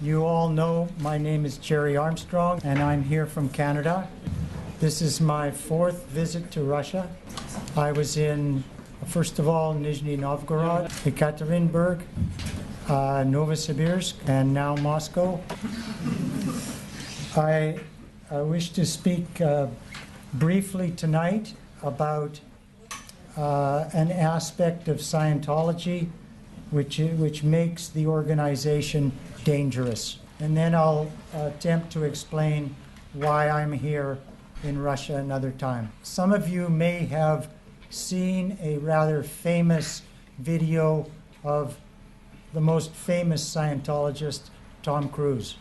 You all know my name is Gerry Armstrong, and I'm here from Canada. This is my fourth visit to Russia. I was in, first of all, Nizhny Novgorod, Ekaterinburg, Novosibirsk, and now Moscow. I wish to speak briefly tonight about an aspect of Scientology which makes the organization dangerous. And then I'll attempt to explain why I'm here in Russia another time. Some of you may have seen a rather famous video of the most famous Scientologist, Tom Cruise.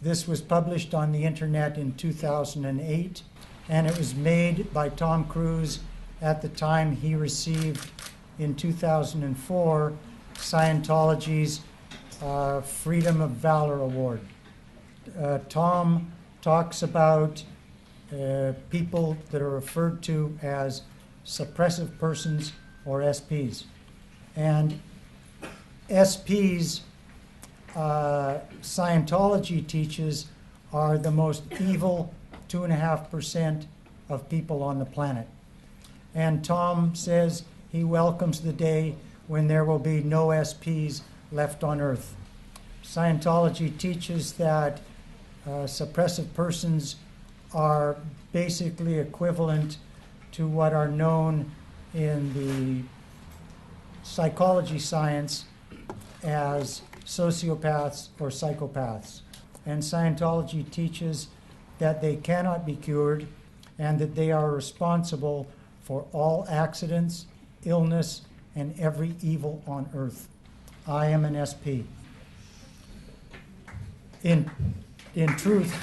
This was published on the internet in 2008, and it was made by Tom Cruise at the time he received, in 2004, Scientology's Freedom of Valor Award. Tom talks about people that are referred to as suppressive persons, or SPs. And SPs, Scientology teaches, are the most evil 2.5% of people on the planet. And Tom says he welcomes the day when there will be no SPs left on Earth. Scientology teaches that suppressive persons are basically equivalent to what are known in the psychology science as sociopaths or psychopaths. And Scientology teaches that they cannot be cured and that they are responsible for all accidents, illness, and every evil on earth. I am an SP. In truth,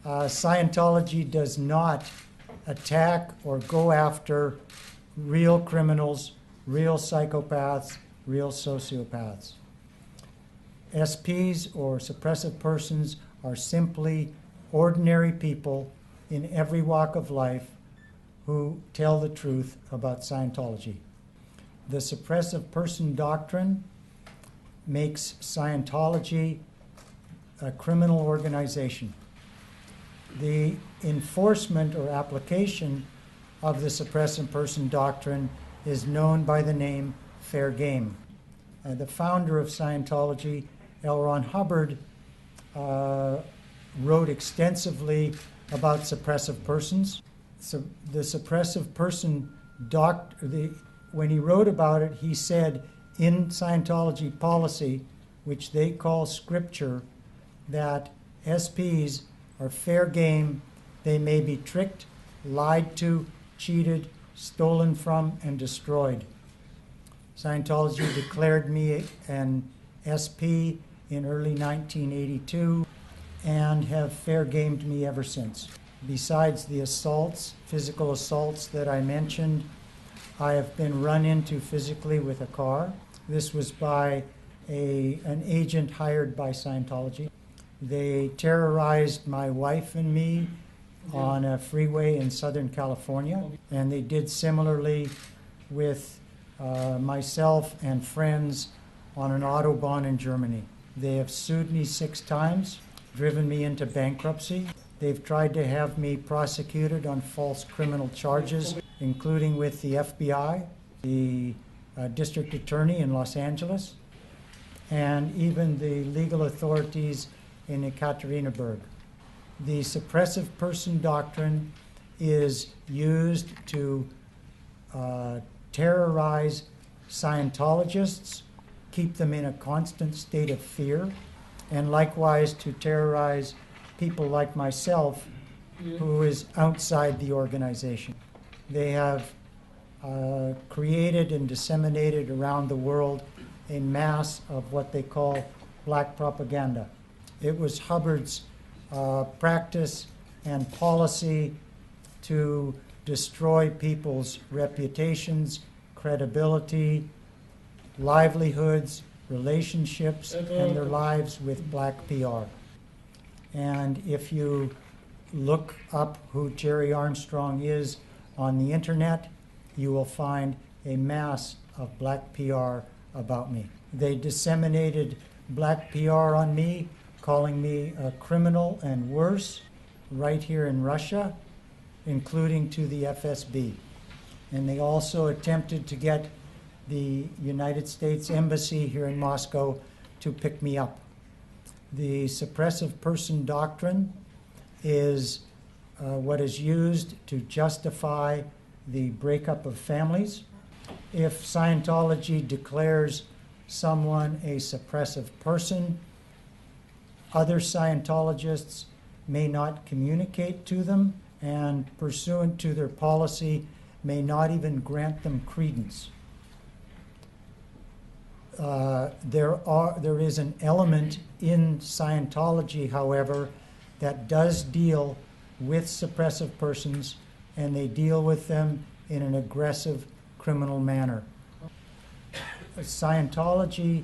Scientology does not attack or go after real criminals, real psychopaths, real sociopaths. SPs, or suppressive persons, are simply ordinary people in every walk of life who tell the truth about Scientology. The suppressive person doctrine makes Scientology a criminal organization. The enforcement or application of the suppressive person doctrine is known by the name fair game. The founder of Scientology, L. Ron Hubbard, wrote extensively about suppressive persons. So the suppressive person when he wrote about it, he said in Scientology policy, which they call scripture, that SPs are fair game. They may be tricked, lied to, cheated, stolen from, and destroyed. Scientology declared me an SP in early 1982 and have fair gamed me ever since. Besides the assaults, physical assaults that I mentioned, I have been run into physically with a car. This was by an agent hired by Scientology. They terrorized my wife and me on a freeway in Southern California, and they did similarly with myself and friends on an Autobahn in Germany. They have sued me 6 times, driven me into bankruptcy. They've tried to have me prosecuted on false criminal charges, including with the FBI, the district attorney in Los Angeles, and even the legal authorities in Ekaterinburg. The suppressive person doctrine is used to terrorize Scientologists, keep them in a constant state of fear, and likewise to terrorize people like myself who is outside the organization. They have created and disseminated around the world a mass of what they call black propaganda. It was Hubbard's practice and policy to destroy people's reputations, credibility, livelihoods, relationships, and their lives with black PR. And if you look up who Gerry Armstrong is on the internet, you will find a mass of black PR about me. They disseminated black PR on me, calling me a criminal and worse, right here in Russia, including to the FSB. And they also attempted to get the United States Embassy here in Moscow to pick me up. The suppressive person doctrine is what is used to justify the breakup of families. If Scientology declares someone a suppressive person, other Scientologists may not communicate to them, and pursuant to their policy, may not even grant them credence. There is an element in Scientology, however, that does deal with suppressive persons, and they deal with them in an aggressive criminal manner. Scientology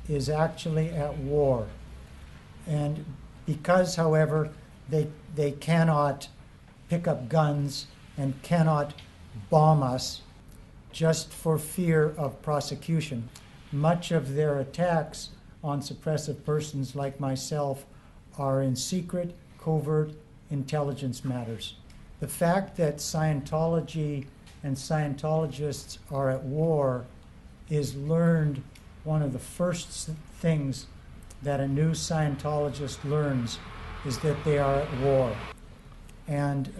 is actually at war. And because, however, they cannot pick up guns and cannot bomb us just for fear of prosecution, much of their attacks on suppressive persons like myself are in secret, covert intelligence matters. The fact that Scientology and Scientologists are at war is learned. One of the first things that a new Scientologist learns is that they are at war. And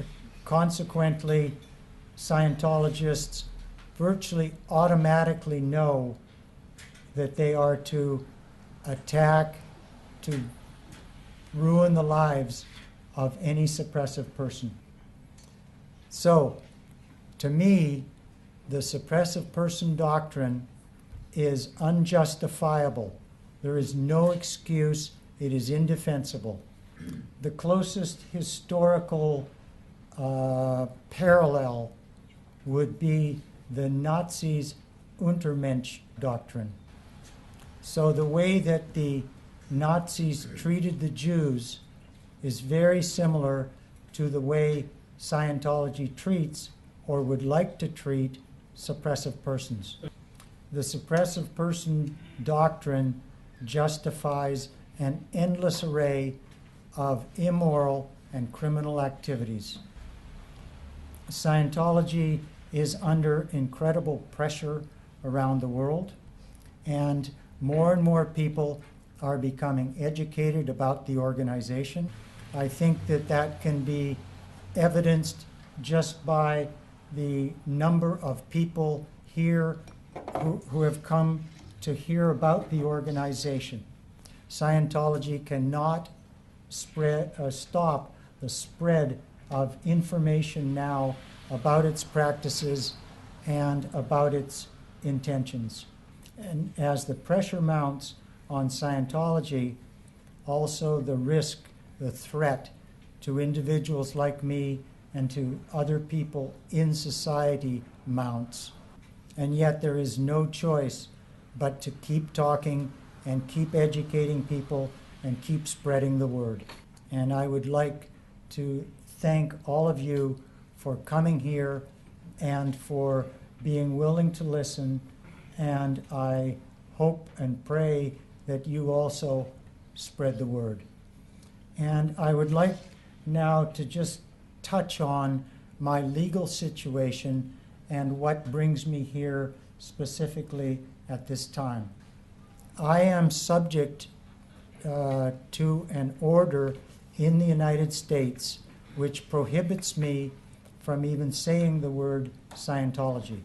consequently, Scientologists virtually automatically know that they are to attack, to ruin the lives of any suppressive person. So, to me, the suppressive person doctrine is unjustifiable. There is no excuse. It is indefensible. The closest historical parallel would be the Nazis' Untermensch doctrine. So the way that the Nazis treated the Jews is very similar to the way Scientology treats or would like to treat suppressive persons. The suppressive person doctrine justifies an endless array of immoral and criminal activities. Scientology is under incredible pressure around the world, and more people are becoming educated about the organization. I think that that can be evidenced just by the number of people here who have come to hear about the organization. Scientology cannot stop the spread of information now about its practices and about its intentions. And as the pressure mounts on Scientology, also the risk, the threat to individuals like me and to other people in society mounts. And yet there is no choice but to keep talking and keep educating people and keep spreading the word. And I would like to thank all of you for coming here and for being willing to listen. And I hope and pray that you also spread the word. And I would like now to just touch on my legal situation and what brings me here specifically at this time. I am subject to an order in the United States which prohibits me from even saying the word Scientology.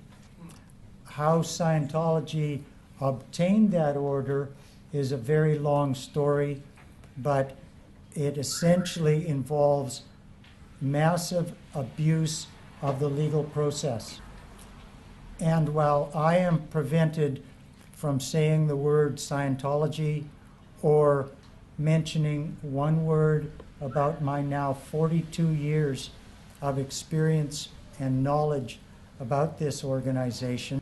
How Scientology obtained that order is a very long story, but it essentially involves massive abuse of the legal process. And while I am prevented from saying the word Scientology or mentioning one word about my now 42 years of experience and knowledge about this organization,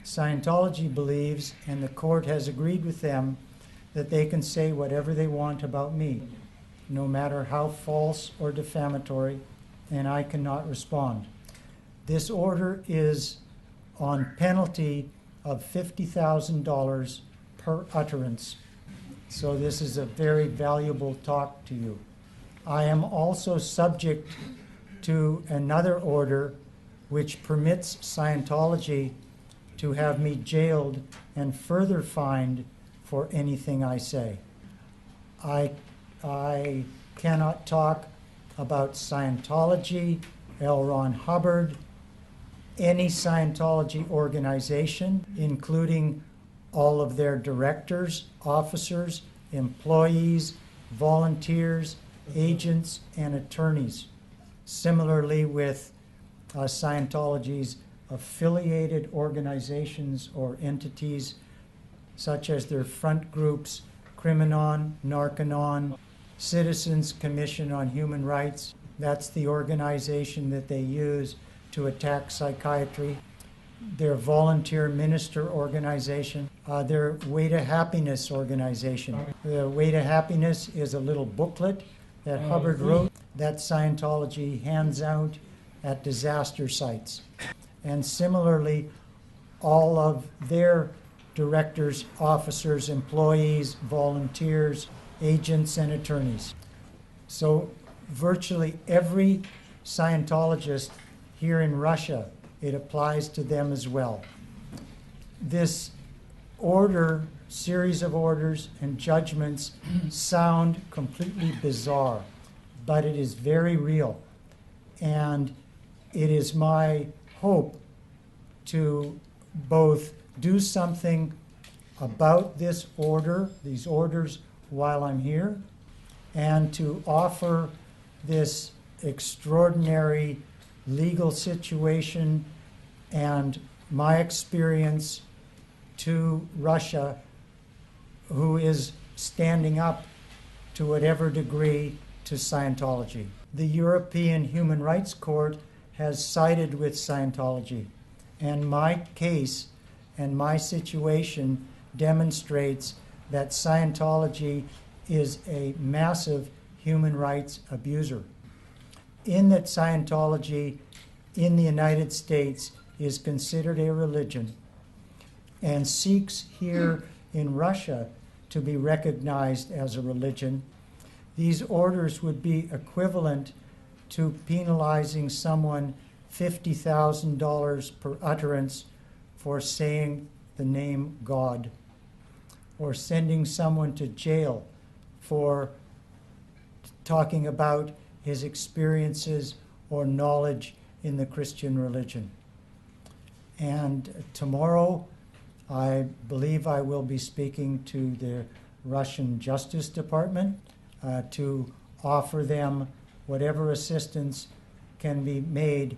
Scientology believes, and the court has agreed with them, that they can say whatever they want about me, no matter how false or defamatory, and I cannot respond. This order is on penalty of $50,000 per utterance. So this is a very valuable talk to you. I am also subject to another order which permits Scientology to have me jailed and further fined for anything I say. I cannot talk about Scientology, L. Ron Hubbard, any Scientology organization, including all of their directors, officers, employees, volunteers, agents, and attorneys. Similarly with Scientology's affiliated organizations or entities, such as their front groups, Criminon, Narconon, Citizens Commission on Human Rights. That's the organization that they use to attack psychiatry. Their volunteer minister organization, their Way to Happiness organization. The Way to Happiness is a little booklet that Hubbard wrote that Scientology hands out at disaster sites. And similarly, all of their directors, officers, employees, volunteers, agents, and attorneys. So virtually every Scientologist here in Russia, it applies to them as well. This order, series of orders and judgments sound completely bizarre, but it is very real. And it is my hope to both do something about this order, these orders, while I'm here, and to offer this extraordinary legal situation and my experience to Russia, who is standing up to whatever degree to Scientology. The European Human Rights Court has sided with Scientology, and my case and my situation demonstrates that Scientology is a massive human rights abuser. In that Scientology in the United States is considered a religion and seeks here in Russia to be recognized as a religion, these orders would be equivalent to penalizing someone $50,000 per utterance for saying the name God, or sending someone to jail for talking about his experiences or knowledge in the Christian religion. And tomorrow, I believe I will be speaking to the Russian Justice Department to offer them whatever assistance can be made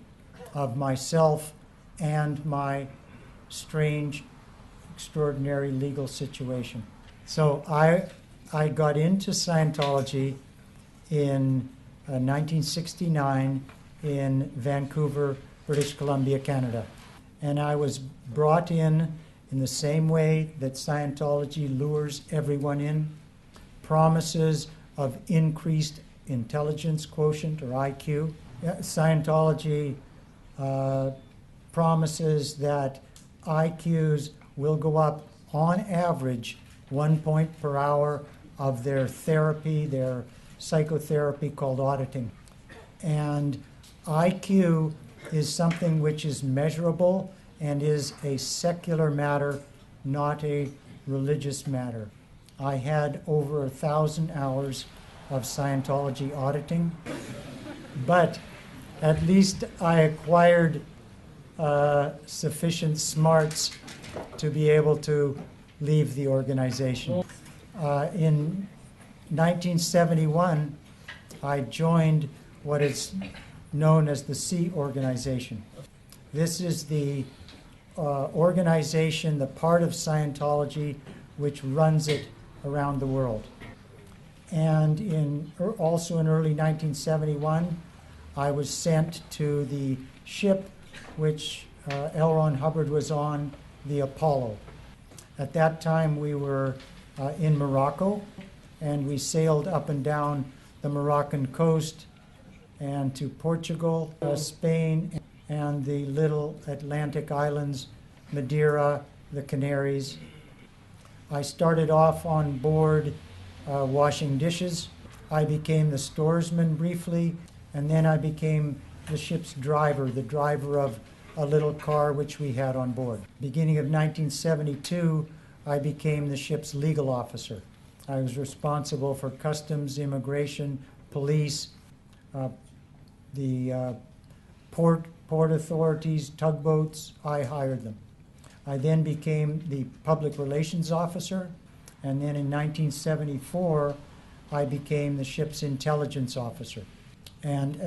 of myself and my strange, extraordinary legal situation. So I got into Scientology in 1969 in Vancouver, British Columbia, Canada. And I was brought in the same way that Scientology lures everyone in. Promises of increased intelligence quotient, or IQ. Scientology promises that IQs will go up on average 1 point per hour of their therapy, their psychotherapy called auditing. And IQ is something which is measurable and is a secular matter, not a religious matter. I had over 1,000 hours of Scientology auditing, but at least I acquired sufficient smarts to be able to leave the organization. In 1971, I joined what is known as the Sea Organization. This is the organization, the part of Scientology which runs it around the world. And also in early 1971, I was sent to the ship which L. Ron Hubbard was on, the Apollo. At that time, we were in Morocco, and we sailed up and down the Moroccan coast and to Portugal, Spain, and the little Atlantic islands, Madeira, the Canaries. I started off on board washing dishes. I became the storesman briefly, and then I became the ship's driver, the driver of a little car which we had on board. Beginning of 1972, I became the ship's legal officer. I was responsible for customs, immigration, police, the port authorities, tugboats. I hired them. I then became the public relations officer, and then in 1974, I became the ship's intelligence officer. And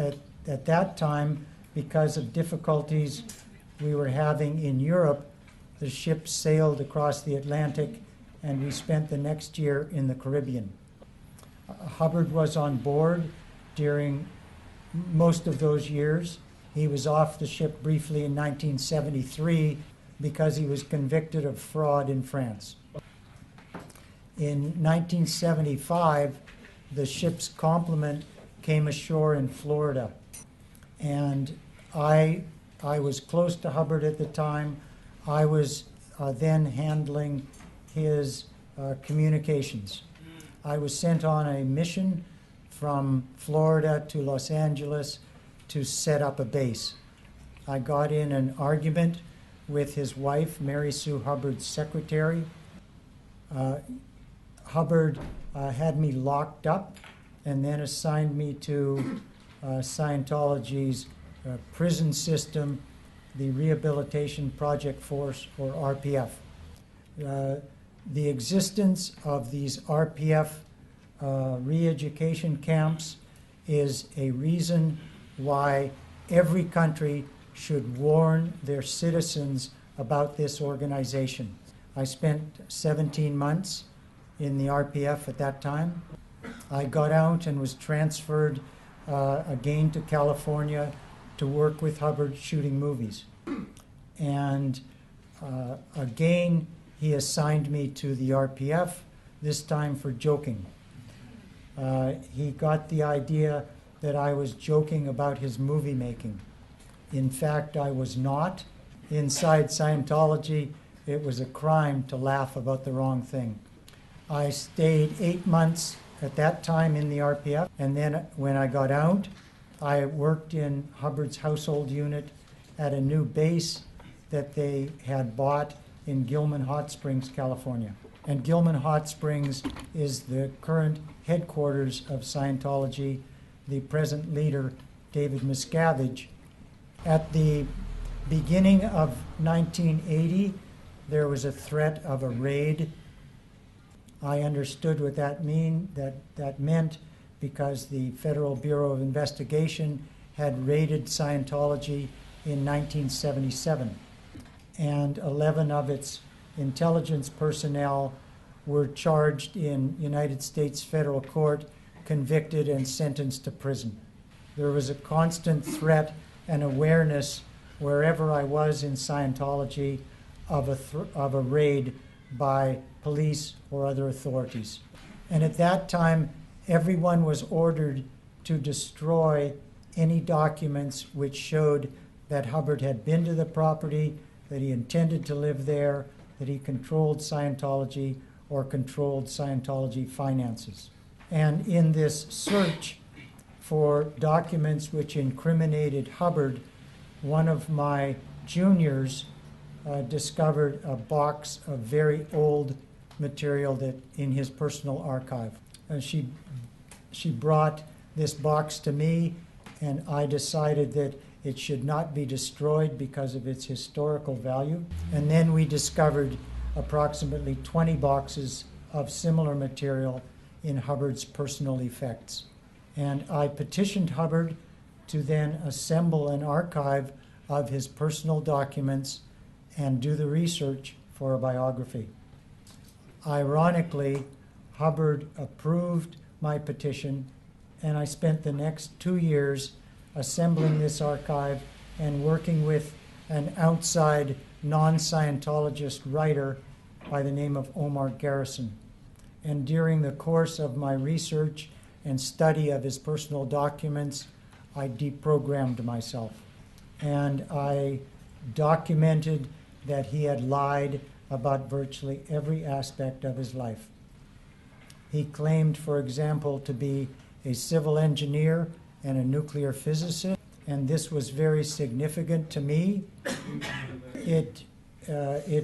at that time, because of difficulties we were having in Europe, the ship sailed across the Atlantic, and we spent the next year in the Caribbean. Hubbard was on board during most of those years. He was off the ship briefly in 1973 because he was convicted of fraud in France. In 1975, the ship's complement came ashore in Florida, and I was close to Hubbard at the time. I was then handling his communications. I was sent on a mission from Florida to Los Angeles to set up a base. I got in an argument with his wife, Mary Sue Hubbard's secretary. Hubbard had me locked up and then assigned me to Scientology's prison system, the Rehabilitation Project Force, or RPF. The existence of these RPF re-education camps is a reason why every country should warn their citizens about this organization. I spent 17 months in the RPF at that time. I got out and was transferred again to California to work with Hubbard shooting movies. And again, he assigned me to the RPF, this time for joking. He got the idea that I was joking about his movie making. In fact, I was not. Inside Scientology, it was a crime to laugh about the wrong thing. I stayed 8 months at that time in the RPF, and then when I got out, I worked in Hubbard's household unit at a new base that they had bought in Gilman Hot Springs, California. And Gilman Hot Springs is the current headquarters of Scientology. The present leader, David Miscavige. At the beginning of 1980, there was a threat of a raid. I understood what that meant because the Federal Bureau of Investigation had raided Scientology in 1977, and 11 of its intelligence personnel were charged in United States federal court, convicted and sentenced to prison. There was a constant threat and awareness wherever I was in Scientology of a raid by police or other authorities. And at that time, everyone was ordered to destroy any documents which showed that Hubbard had been to the property, that he intended to live there, that he controlled Scientology or controlled Scientology finances. And in this search for documents which incriminated Hubbard, one of my juniors discovered a box of very old material that in his personal archive. She brought this box to me, and I decided that it should not be destroyed because of its historical value. And then we discovered approximately 20 boxes of similar material in Hubbard's personal effects. And I petitioned Hubbard to then assemble an archive of his personal documents and do the research for a biography. Ironically, Hubbard approved my petition, and I spent the next 2 years assembling this archive and working with an outside non-Scientologist writer by the name of Omar Garrison. And during the course of my research and study of his personal documents, I deprogrammed myself. and I documented that he had lied about virtually every aspect of his life. He claimed, for example, to be a civil engineer and a nuclear physicist, and this was very significant to me. It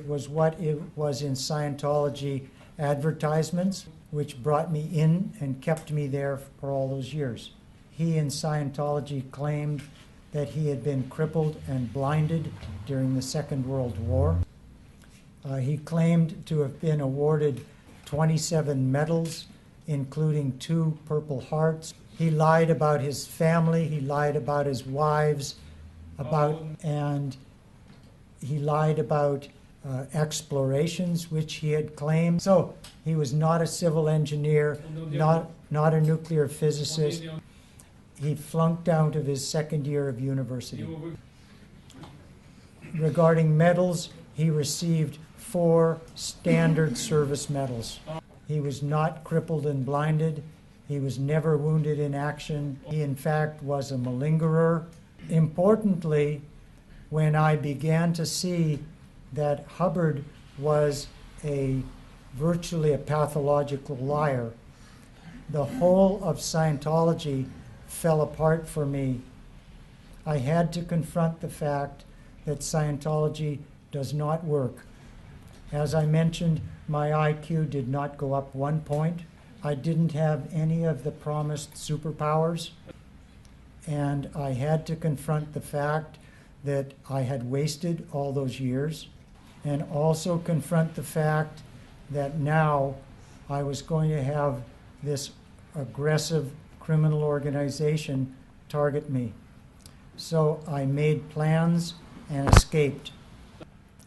was what it was in Scientology advertisements, which brought me in and kept me there for all those years. He in Scientology claimed that he had been crippled and blinded during the Second World War. He claimed to have been awarded 27 medals, including 2 Purple Hearts. He lied about his family, he lied about his wives, and he lied about explorations which he had claimed. So he was not a civil engineer, not a nuclear physicist. He flunked out of his second year of university. Regarding medals, he received 4 standard service medals. He was not crippled and blinded. He was never wounded in action. He, in fact, was a malingerer. Importantly, when I began to see that Hubbard was virtually a pathological liar, the whole of Scientology fell apart for me. I had to confront the fact that Scientology does not work. As I mentioned, my IQ did not go up 1 point. I didn't have any of the promised superpowers, and I had to confront the fact that I had wasted all those years, and also confront the fact that now I was going to have this aggressive criminal organization target me. So I made plans and escaped.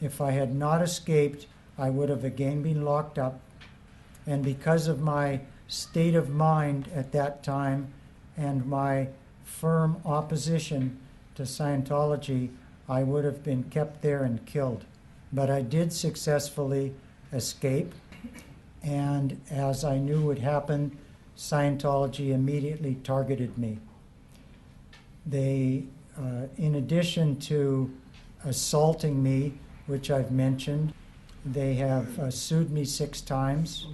If I had not escaped, I would have again been locked up. And because of my state of mind at that time and my firm opposition to Scientology, I would have been kept there and killed. But I did successfully escape, and as I knew would happen, Scientology immediately targeted me. They, in addition to assaulting me, which I've mentioned, they have sued me 6 times.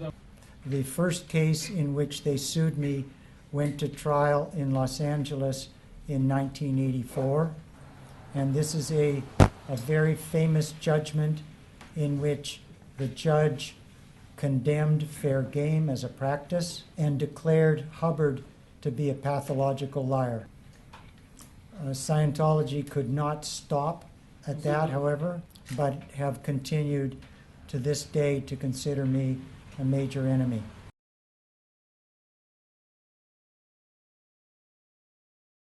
The first case in which they sued me went to trial in Los Angeles in 1984. And this is a very famous judgment in which the judge condemned fair game as a practice and declared Hubbard to be a pathological liar. Scientology could not stop at that, however, but have continued to this day to consider me a major enemy.